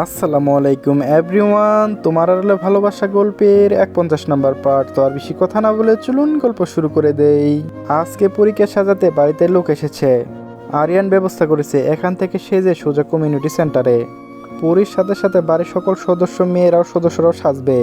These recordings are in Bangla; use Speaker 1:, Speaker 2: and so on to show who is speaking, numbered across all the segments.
Speaker 1: আসসালামু আলাইকুম এভরিওয়ান, তোমার আরলে ভালোবাসা গল্পের 51 নাম্বার পার্ট। তো আর বেশি কথা না বলে চলুন গল্প শুরু করে দেই। আজকে পরীক্ষা সাজাতে বাড়িতে লোক এসেছে। আরিয়ান ব্যবস্থা করেছে এখান থেকে সেজে সোজা কমিউনিটি সেন্টারে। পরীর সাথে সাথে বাড়ির সকল সদস্য মেয়েরাও সদস্যরাও সাজবে,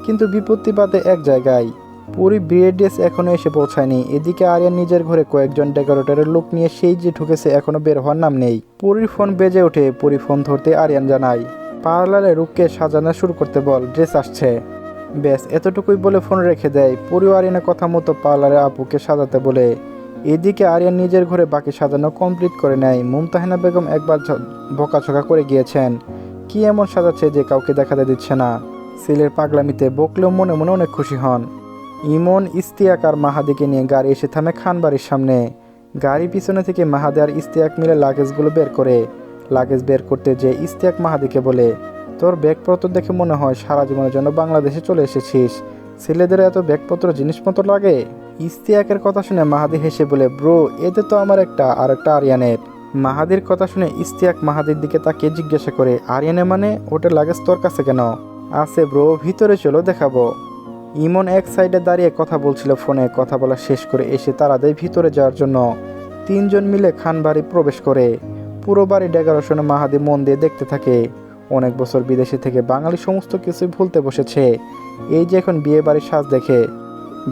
Speaker 1: কিন্তু বিপত্তি বাদে এক জায়গায়। পরী বিয়ের ড্রেস এখনো এসে পৌঁছায়নি। এদিকে আরিয়ান নিজের ঘরে কয়েকজন ডেকোরেটরের লোক নিয়ে সেই যে ঢুকেছে এখনো বের হওয়ার নাম নেই। পরীর ফোন বেজে ওঠে। পরী ফোন ধরতে আরিয়ান জানায়, পার্লারে রূপকে সাজানো শুরু করতে বল, ড্রেস আসছে। ব্যাস এতটুকুই বলে ফোন রেখে দেয়। পরীও আরিয়ানের কথা মতো পার্লারে আপুকে সাজাতে বলে। এদিকে আরিয়ান নিজের ঘরে বাকি সাজানো কমপ্লিট করে নেয়। মুমতাহিনা বেগম একবার বকাঝকা করে গিয়েছেন, কি এমন সাজাচ্ছে যে কাউকে দেখাতে দিচ্ছে না। ছেলের পাগলামিতে বকলেও মনে মনে অনেক খুশি হন। ইমন, ইস্তিয়াক আর মাহাদিকে নিয়ে গাড়ি এসে থামে খানবাড়ির সামনে। গাড়ি পিছনে থেকে মাহাদি আর ইস্তিয়াক মিলে লাগেজগুলো বের করে। লাগেজ বের করতে যে ইস্তিয়াক মাহাদিকে বলে, তোর ব্যাগপত্র দেখে মনে হয় সারা জীবনের জন্য বাংলাদেশে চলে এসেছিস। ছেলেদের এত ব্যাগপত্র জিনিসপত্র লাগে? ইস্তিয়াকের কথা শুনে মাহাদি হেসে বলে, ব্রো এতে তো আমার একটা আর একটা আরিয়ানের। মাহাদির কথা শুনে ইস্তিয়াক মাহাদির দিকে তাকিয়ে জিজ্ঞাসা করে, আরিয়ানে মানে ওটার লাগেজ তোর কাছে কেন? আছে ব্রো, ভিতরে চলো দেখাবো। ইমন এক সাইডে দাঁড়িয়ে কথা বলছিল ফোনে। কথা বলা শেষ করে এসে তারা দেয় ভিতরে যাওয়ার জন্য। তিনজন মিলে খানবাড়ি প্রবেশ করে। পুরো বাড়ি ডেকোরেশনে মাহাদি মন দিয়ে দেখতে থাকে। অনেক বছর বিদেশে থেকে বাঙালি সমস্ত কিছুই ভুলতে বসেছে। এই যে এখন বিয়ে বাড়ির সাজ দেখে।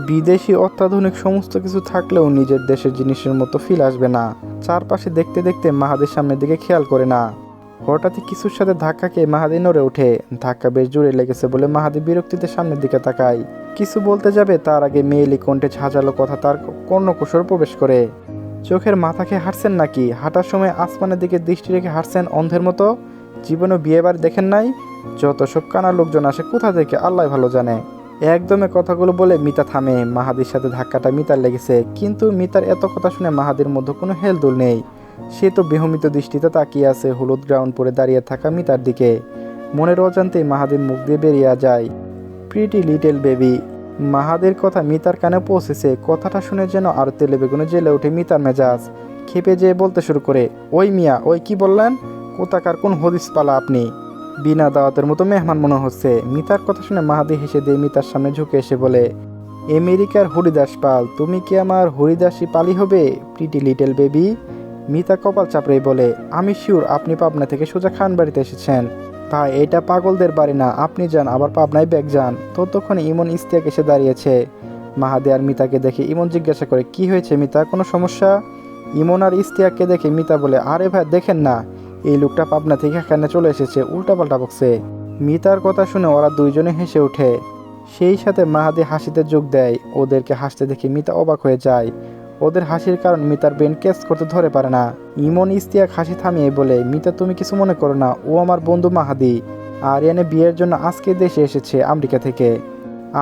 Speaker 1: বিদেশি অত্যাধুনিক সমস্ত কিছু থাকলেও নিজের দেশের জিনিসের মতো ফিল আসবে না। চারপাশে দেখতে দেখতে মাহাদির সামনের দিকে খেয়াল করে না। হঠাৎই কিছুর সাথে ধাক্কা খেয়ে মাহাদি নড়ে ওঠে। ধাক্কা বেশ জোরে লেগেছে বলে মাহাদি বিরক্তিতে সামনের দিকে তাকায়। কিছু বলতে যাবে তার আগে মেয়েলি কণ্ঠে ঝাঁঝালো কথা তার কর্ণকুশর প্রবেশ করে। চোখের মাথা খেয়ে হাঁটছেন নাকি? হাঁটার সময় আসমানের দিকে দৃষ্টি রেখে হাঁটছেন অন্ধের মতো? জীবনে বিয়ে বাড়ি দেখেন নাই? যত সব কানা লোকজন আসে কোথা থেকে আল্লাহ ভালো জানে। একদমে কথাগুলো বলে মিতা থামে। মাহাদির সাথে ধাক্কাটা মিতার লেগেছে, কিন্তু মিতার এত কথা শুনে মাহাদির মধ্যে কোনো হেলদোল নেই। সে তো বিহমিত দৃষ্টিতে তাকিয়ে আছে হলুদ গ্রাউন্ড পরে দাঁড়িয়ে থাকা মিতার দিকে। মনের অজান্তেই মাহাদির মুখ দিয়ে বেরিয়ে যায়, প্রিটি লিটল বেবি। মাহাদির কথা মিতার কানে পৌঁছেছে। কথাটা শুনে যেন আর তেলে বেগুনে জ্বেলে ওঠে মিতার মেজাজ। খেপে যেয়ে বলতে শুরু করে, ওই মিয়া, ওই কি বললেন? কোথাকার কোন হদিস পালা আপনি? বিনা দাওয়াতের মতো মেহমান মনে হচ্ছে। মিতার কথা শুনে মাহাদি হেসে দিয়ে মিতার সামনে ঝুঁকে এসে বলে, আমেরিকার হরিদাস পাল, তুমি কি আমার হরিদাসী পালি হবে প্রিটি লিটল বেবি? মিতা কপাল চাপড়েই বলে, আমি শিওর আপনি পাবনা থেকে সোজা খানবাড়িতে এসেছেন। ভাই এটা পাগলদের বাড়ি না, আপনি যান আবার পাবনায় ব্যাগ যান। ততক্ষণে ইমন ইস্তিয়াক এসে দাঁড়িয়েছে। মাহাদি আর মিতাকে দেখে ইমন জিজ্ঞাসা করে, কি হয়েছে মিতা, কোনো সমস্যা? ইমন আর ইস্তিয়াককে দেখে মিতা বলে, আরে ভাই দেখেন না, এই লোকটা পাবনা থেকে এখানে চলে এসেছে, উল্টাপাল্টা বকছে। মিতার কথা শুনে ওরা দুইজনে হেসে ওঠে। সেই সাথে মাহাদি হাসিতে যোগ দেয়। ওদেরকে হাসতে দেখে মিতা অবাক হয়ে যায়। ওদের হাসির কারণ মিতার ব্রেন ক্যাচ করতে ধরে পারে না। ইমন ইস্তিয়াক হাসি থামিয়ে বলে, মিতা তুমি কিছু মনে করো না, ও আমার বন্ধু মাহাদি। আরিয়ানে বিয়ের জন্য আজকে দেশে এসেছে আমেরিকা থেকে।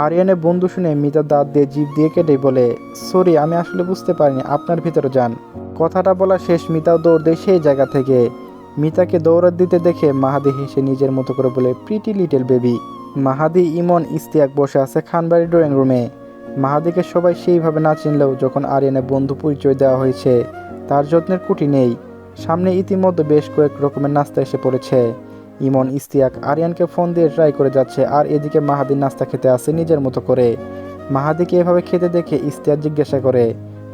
Speaker 1: আরিয়ানে বন্ধু শুনে মিতা দাঁত দিয়ে জিভ দিয়ে কেটে বলে, সরি আমি আসলে বুঝতে পারিনি, আপনার ভিতরে যান। কথাটা বলা শেষ মিতাও দৌড় দেয় সেই জায়গা থেকে। মিতাকে দৌড়াত দিতে দেখে মাহাদি হেসে নিজের মতো করে বলে, প্রিটি লিটল বেবি। মাহাদি, ইমন, ইস্তিয়াক বসে আছে খানবাড়ি ড্রয়িং রুমে। মাহাদিকে সবাই সেইভাবে না চিনলেও যখন আরিয়ানের বন্ধু পরিচয় দেওয়া হয়েছে তার যত্নের কুটি নেই। সামনে ইতিমধ্যে বেশ কয়েক রকমের নাস্তা এসে পড়েছে। ইমন, ইস্তিয়াক আরিয়ানকে ফোন দিয়ে ট্রাই করে যাচ্ছে, আর এদিকে মাহাদি নাস্তা খেতে আসে নিজের মতো করে। মাহাদিকে এভাবে খেতে দেখে ইস্তিয়াক জিজ্ঞাসা করে,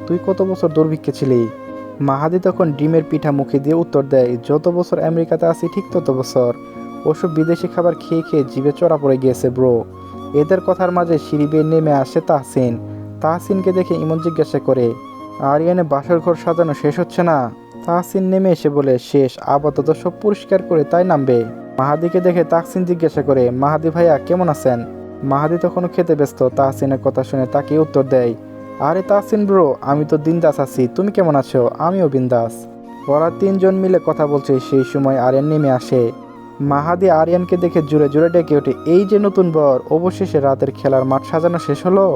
Speaker 1: তুই কত বছর দুর্ভিক্ষে ছিলি? মাহাদি তখন ডিমের পিঠা মুখে দিয়ে উত্তর দেয়, যত বছর আমেরিকাতে আসি ঠিক তত বছর। ওসব বিদেশি খাবার খেয়ে খেয়ে জিভে চড়া পড়ে গিয়েছে ব্রো। এদের কথার মাঝে সিঁড়ি বেয়ে নেমে আসে তাহসিন। তাহসিনকে দেখে ইমন জিজ্ঞাসা করে, আরিয়ানে বাসর ঘর সাজানো শেষ হচ্ছে না? তাহসিন নেমে এসে বলে, শেষ, আপাতত সব পরিষ্কার করে তাই নামবে। মাহাদিকে দেখে তাহসিন জিজ্ঞাসা করে, মাহাদি ভাইয়া কেমন আছেন? মাহাদি তখনও খেতে ব্যস্ত। তাহসিনের কথা শুনে তাকে উত্তর দেয়, আরে তাহসিন ব্রো, আমি তো বিন্দাস আছি, তুমি কেমন আছো? আমিও বিন্দাস। ওরা তিনজন মিলে কথা বলছে সেই সময় আরিয়ান নেমে আসে। মাহাদি আরিয়ানকে দেখে জোরে জোরে ডেকে ওঠে, এই যে নতুন বর, অবশেষে রাতের খেলার মাঠ সাজানো শেষ হলো।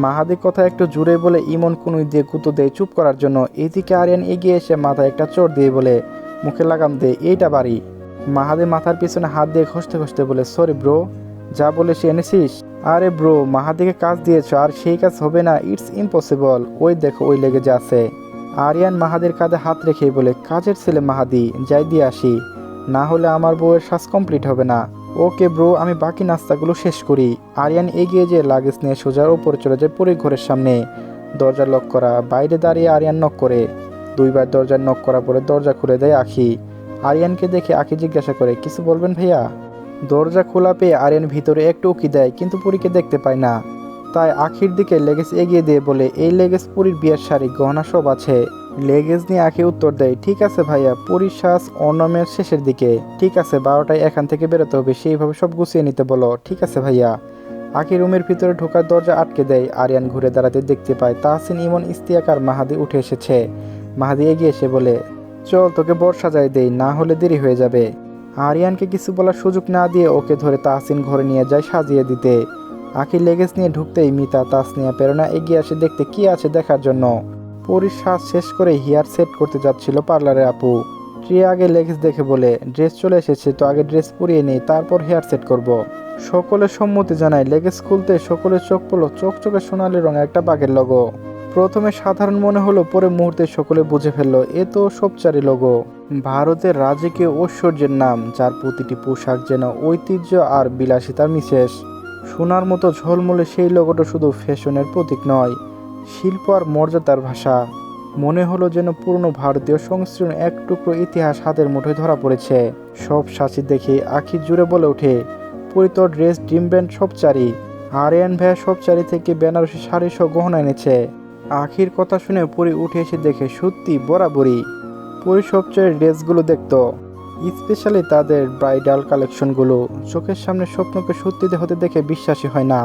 Speaker 1: মাহাদি কথা একটু জোরে বলে ইমন কুনুই দিয়ে গুঁতো দেয় চুপ করার জন্য। এদিকে আরিয়ান এগিয়ে এসে মাথায় একটা চোর দিয়ে বলে, মুখে লাগাম দে, এইটা বাড়ি। মাহাদি মাথার পিছনে হাত দিয়ে ঘষতে ঘষতে বলে, সরি ব্রো, যা বলে সে এনেছিস? আরে ব্রো, মাহাদিকে কাজ দিয়েছ আর সেই কাজ হবে না, ইটস ইম্পসিবল। ওই দেখো ওই লেগে যাচ্ছে। আরিয়ান মাহাদির কাঁধে হাত রেখেই বলে, কাজের ছেলে মাহাদি, যাই দিয়ে আসি। না হলে আমার বউয়ের সাজ কমপ্লিট হবে না। ওকে ব্রো, আমি বাকি নাস্তাগুলো শেষ করি। আরিয়ান এগিয়ে যেয়ে লাগেজ নিয়ে সোজা ওপরে চলে যায় পরীর ঘরের সামনে। দরজা লক করা, বাইরে দাঁড়িয়ে আরিয়ান নক করে। 2বার দরজা নক করার পরে দরজা খুলে দেয় আখি। আরিয়ানকে দেখে আখি জিজ্ঞাসা করে, কিছু বলবেন ভাইয়া? দরজা খোলা পেয়ে আরিয়ান ভিতরে একটু উকি দেয়, কিন্তু পরীকে দেখতে পায় না। তাই আখির দিকে লেগেজ এগিয়ে দিয়ে বলে, এই লেগেজ পরীর বিয়ের শাড়ি গহনা সব আছে। লেগেজ নিয়ে আখি উত্তর দেয়, ঠিক আছে ভাইয়া, পরীর শ্বাস অর্ণমের শেষের দিকে। ঠিক আছে, 12টায় এখান থেকে বেরোতে হবে, সেইভাবে সব গুছিয়ে নিতে বলো। ঠিক আছে ভাইয়া। আখি রুমের ভিতরে ঢোকার দরজা আটকে দেয়। আরিয়ান ঘুরে দাঁড়াতে দেখতে পায় তাহসিন, ইমন, ইস্তিয়াক আর মাহাদি উঠে এসেছে। মাহাদি এগিয়ে এসে বলে, চল তোকে বর সাজায় দেই, না হলে দেরি হয়ে যাবে। আরিয়ানকে কিছু বলার সুযোগ না দিয়ে ওকে ধরে তাহসিন ঘরে নিয়ে যায় সাজিয়ে দিতে। আখি লেগেজ নিয়ে ঢুকতেই মিতা, তাসনিয়া, প্রেরণা এগিয়ে আসে দেখতে কি আছে দেখার জন্য। পরীর শ্বাস শেষ করে হেয়ার সেট করতে যাচ্ছিল পার্লারের আপু। ট্রিয়া আগে লেগেজ দেখে বলে, ড্রেস চলে এসেছে তো আগে ড্রেস পরিয়ে নেই, তারপর হেয়ার সেট করব। সকলের সম্মতি জানায়। লেগেজ খুলতে সকলের চোখ পড়ল চকচকে সোনালি রঙের একটা বাঘের লোগো। প্রথমে সাধারণ মনে হলো, পরে মুহূর্তে সকলে বুঝে ফেললো এ তো সবচারি লোগো, ভারতের রাজকীয় ঐশ্বর্যের নাম, যার প্রতিটি পোশাক যেন ঐতিহ্য আর বিলাসিতার মিশেষ। সোনার মতো ঝলমলে সেই লোগোটা শুধু ফ্যাশনের প্রতীক নয়, শিল্প আর মর্যাদার ভাষা। মনে হলো যেন পুরনো ভারতীয় সংস্কৃতির এক টুকরো ইতিহাস হাতের মুঠোয় ধরা পড়েছে। সব সাথী দেখে আখি জুড়ে বলে ওঠে, পরিতর ড্রেস, ড্রিম ব্যান্ড সব চারি। আরিয়ান ভাইয়া সব চারি থেকে বেনারসি শাড়ি সহ গহনা এনেছে। আখির কথা শুনে পরি উঠে এসে দেখে সত্যি বরাবরই পরি সবচেয়ে ড্রেসগুলো দেখতো, স্পেশালি তাদের ব্রাইডাল কালেকশনগুলো। চোখের সামনে স্বপ্নকে সত্যি হতে দেখে বিশ্বাসই হয় না।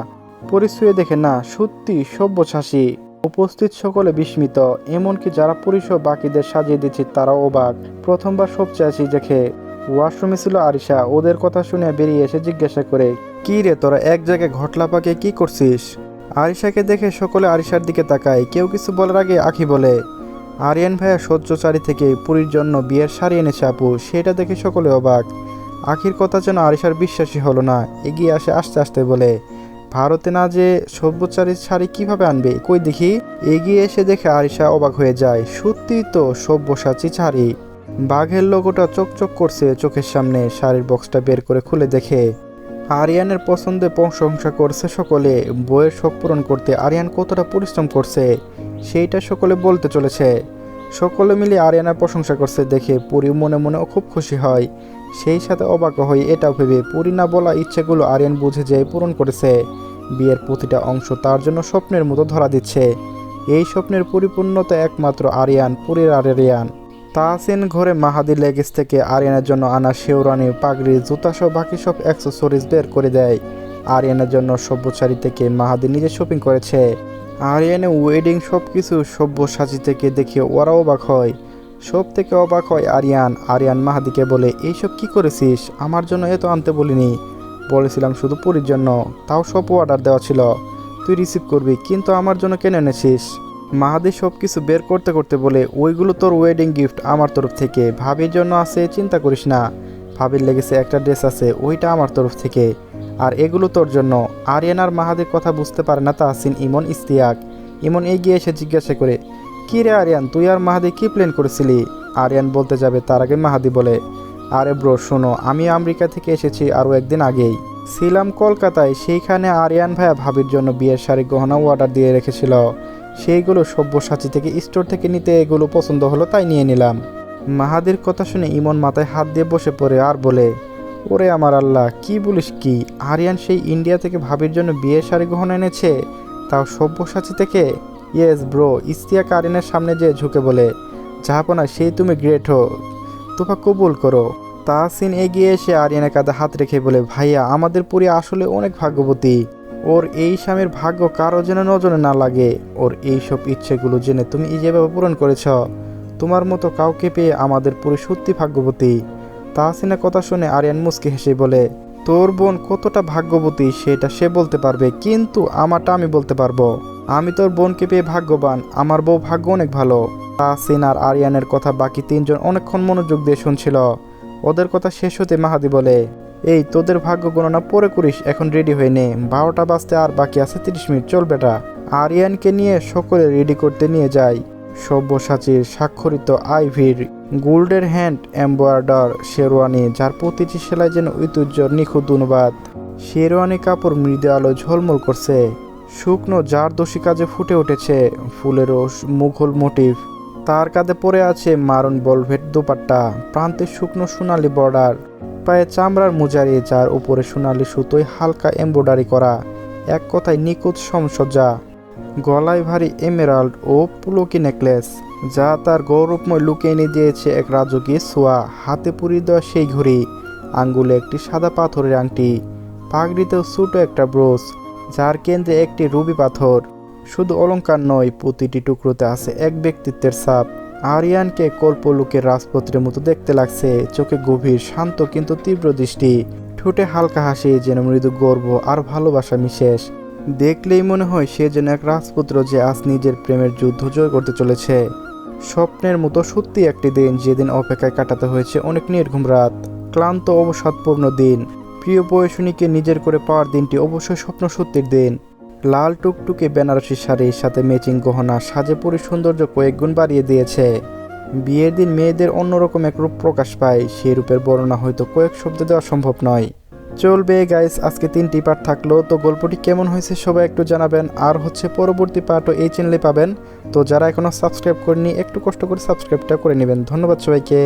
Speaker 1: পরি শুয়ে দেখে না, সত্যি সব্যসাচী। উপস্থিত সকলে বিস্মিত, এমনকি যারা পরিসহ বাকিদের সাজিয়ে দিচ্ছে তারাও অবাক। প্রথমবার সবচেয়ে দেখে ওয়াশরুমে ছিল আরিশা। ওদের কথা শুনে বেরিয়ে এসে জিজ্ঞাসা করে, কি রে তোরা এক জায়গায় ঘটলা পাকে কি করছিস? আরিশাকে দেখে সকলে আরিশার দিকে তাকায়। কেউ কিছু বলার আগে আখি বলে, আরিয়ান ভাইয়া সহ্যচারী থেকে পুরীর জন্য বিয়ের শাড়ি এনেছে আপু, সেটা দেখে সকলে অবাক। আখির কথা যেন আরিশার বিশ্বাসই হলো না। এগিয়ে আসে আস্তে আস্তে বলে, ভারতে না যে সব্যচারীর শাড়ি কিভাবে আনবে, কই দেখি। এগিয়ে এসে দেখে আরিশা অবাক হয়ে যায়, সত্যিই তো সব্যসাচী শাড়ি। বাঘের লোগোটা চকচক করছে চোখের সামনে। শাড়ির বক্সটা বের করে খুলে দেখে আরিয়ানের পছন্দে প্রশংসা করছে সকলে। বইয়ের শখ পূরণ করতে আরিয়ান কতটা পরিশ্রম করছে সেইটা সকলে বলতে চলেছে। সকলে মিলে আরিয়ানের প্রশংসা করছে দেখে পুরি মনে মনে খুব খুশি হয়। সেই সাথে অবাক হয় এটাও ভেবে পুরি না বলা ইচ্ছেগুলো আরিয়ান বুঝে যেয়ে পূরণ করেছে। বিয়ের প্রতিটা অংশ তার জন্য স্বপ্নের মতো ধরা দিচ্ছে। এই স্বপ্নের পরিপূর্ণতা একমাত্র আরিয়ান, পুরীর আরিয়ান। তাহসিন ঘরে মাহাদি লেগেজ থেকে আরিয়ানের জন্য আনা শেওরানি, পাগড়ি, জুতাসহ বাকি সব অ্যাক্সেসরিজ বের করে দেয়। আরিয়ানের জন্য সব্যসাচী থেকে মাহাদি নিজে শপিং করেছে। আরিয়ানের ওয়েডিং সব কিছু সব্যসাচী থেকে দেখে ওরা অবাক হয়। সব থেকে অবাক হয় আরিয়ান। আরিয়ান মাহাদিকে বলে, এইসব কি করেছিস? আমার জন্য এত আনতে বলিনি, বলেছিলাম শুধু পুরীর জন্য, তাও সব অর্ডার দেওয়া ছিল, তুই রিসিভ করবি, কিন্তু আমার জন্য কেন এনেছিস? মাহাদি সব কিছু বের করতে করতে বলে, ওইগুলো তোর ওয়েডিং গিফট আমার তরফ থেকে, ভাবির জন্য আছে, চিন্তা করিস না। ভাবির লেগেছে একটা ড্রেস আছে, ওইটা আমার তরফ থেকে, আর এগুলো তোর জন্য। আরিয়ান আর মাহাদির কথা বুঝতে পারে না তাহসিন, ইমন, ইস্তিয়াক। ইমন এগিয়ে এসে জিজ্ঞাসা করে, কি রে আরিয়ান, তুই আর মাহাদি কি প্ল্যান করেছিলি? আরিয়ান বলতে যাবে তার আগে মাহাদি বলে, আরে ব্রো শোনো, আমি আমেরিকা থেকে এসেছি আরও একদিন আগেই, ছিলাম কলকাতায়। সেইখানে আরিয়ান ভাইয়া ভাবির জন্য বিয়ের শাড়ি গহনা অর্ডার দিয়ে রেখেছিল। সেইগুলো সব্যসাচী থেকে স্টোর থেকে নিতে এগুলো পছন্দ হলো, তাই নিয়ে নিলাম। মাহাদির কথা শুনে ইমন মাথায় হাত দিয়ে বসে পড়ে আর বলে, ওরে আমার আল্লাহ, কি বলিস কি? আরিয়ান সেই ইন্ডিয়া থেকে ভাবির জন্য বিয়ের শাড়ি গহনা এনেছে, তাও সব্যসাচী থেকে? Yes bro. ইস্তিয়াক আরিয়ানের সামনে যেয়ে ঝুঁকে বলে, জাহাপনা সেই তুমি গ্রেট হো, তোফা কবুল করো। তাহসিন এগিয়ে এসে আরিয়ানের কাঁধে হাত রেখে বলে, ভাইয়া আমাদের পুরী আসলে অনেক ভাগ্যবতী। ওর এই স্বামীর ভাগ্য কারো যেন নজরে না লাগে। ওর এইসব ইচ্ছেগুলো জেনে তুমি যেভাবে পূরণ করেছ, তোমার মতো কাউকে পেয়ে আমাদের পুরী সত্যি ভাগ্যবতী। তাহসিনের কথা শুনে আরিয়ান মুচকি হেসে বলে, তোর বোন কতটা ভাগ্যবতী সেটা সে বলতে পারবে, কিন্তু আমারটা আমি বলতে পারবো। আমি তোর বোনকে পেয়ে ভাগ্যবান, আমার বউ ভাগ্য অনেক ভালো। তাহসিন আর আরিয়ানের কথা বাকি তিনজন অনেকক্ষণ মনোযোগ দিয়ে শুনছিল। ওদের কথা শেষ হতে মাহাদি বলে, এই তোদের ভাগ্য গণনা পরে করিস, এখন রেডি হয়ে নে, 12টা বাজতে আর বাকি আছে 30 মিনিট, চল বেটা। আরিয়ানকে নিয়ে সকলে রেডি করতে নিয়ে যায় সব্যসাচীর স্বাক্ষরিত আইভির গোল্ডের হ্যান্ড এমব্রয়ডার শেরওয়ানি, যার প্রতিটি সেলাই যেন ঐতিহ্যর নিখুঁত অনুবাদ। শেরওয়ানি কাপড় মৃদু আলো ঝলমল করছে, শুকনো জারদোষী কাজে ফুটে উঠেছে ফুলেরও মুঘল মোটিভ। তার কাঁধে পরে আছে মারুন ভেলভেট দোপাট্টা, প্রান্তে শুকনো সোনালি বর্ডার, পায়ে চামড়ার মোজারি যার উপরে সোনালি সুতোয় হালকা এমব্রয়ডারি করা, এক কথায় নিখুঁত সমসজ্জা। গলায় ভারী এমেরাল্ড ও পুলকি নেকলেস, যা তার গৌরবময় লুকে এনে দিয়েছে এক রাজকীয় ছোঁয়া। হাতে পুরি দেওয়া সেই ঘড়ি, আঙ্গুলে একটি সাদা পাথরের আংটি, পাগড়িতেও ছোট একটা ব্রোচ, যার কেন্দ্রে একটি রুবি পাথর। শুধু অলংকার নয়, প্রতিটি টুকরোতে আছে এক ব্যক্তিত্বের ছাপ। আরিয়ানকে কল্পলুকের রাজপুত্রের মতো দেখতে লাগছে, চোখে গভীর শান্ত কিন্তু তীব্র দৃষ্টি, ঠোঁটে হালকা হাসি, যেন মৃদু গর্ব আর ভালোবাসা মিশেষ। দেখলেই মনে হয় সে যেন এক রাজপুত্র যে আজ নিজের প্রেমের যুদ্ধ জয় করতে চলেছে। স্বপ্নের মতো সত্যি একটি দিন, যেদিন অপেক্ষায় কাটাতে হয়েছে অনেক নির্ঘুম রাত, ক্লান্ত অবসাদপূর্ণ দিন। প্রিয় বয়সনীকে নিজের করে পাওয়ার দিনটি অবশ্যই স্বপ্ন সত্যির দিন। লাল টুকটুকে বেনারসি শাড়ির সাথে ম্যাচিং গহনা সাজে পরি সৌন্দর্য কয়েক গুণ বাড়িয়ে দিয়েছে। বিয়ের দিন মেয়েদের অন্যরকম এক রূপ প্রকাশ পায়, সেই রূপের বর্ণনা হয়তো কয়েক শব্দে দেওয়া সম্ভব নয়। চলবে গাইস, আজকে 3টি পার্ট থাকলো, তো গল্পটি কেমন হয়েছে সবাই একটু জানাবেন। আর পরবর্তী পার্টও এই চ্যানেলে পাবেন। তো যারা এখনও সাবস্ক্রাইব করেনি একটু কষ্ট করে সাবস্ক্রাইবটা করে নেবেন। ধন্যবাদ সবাইকে।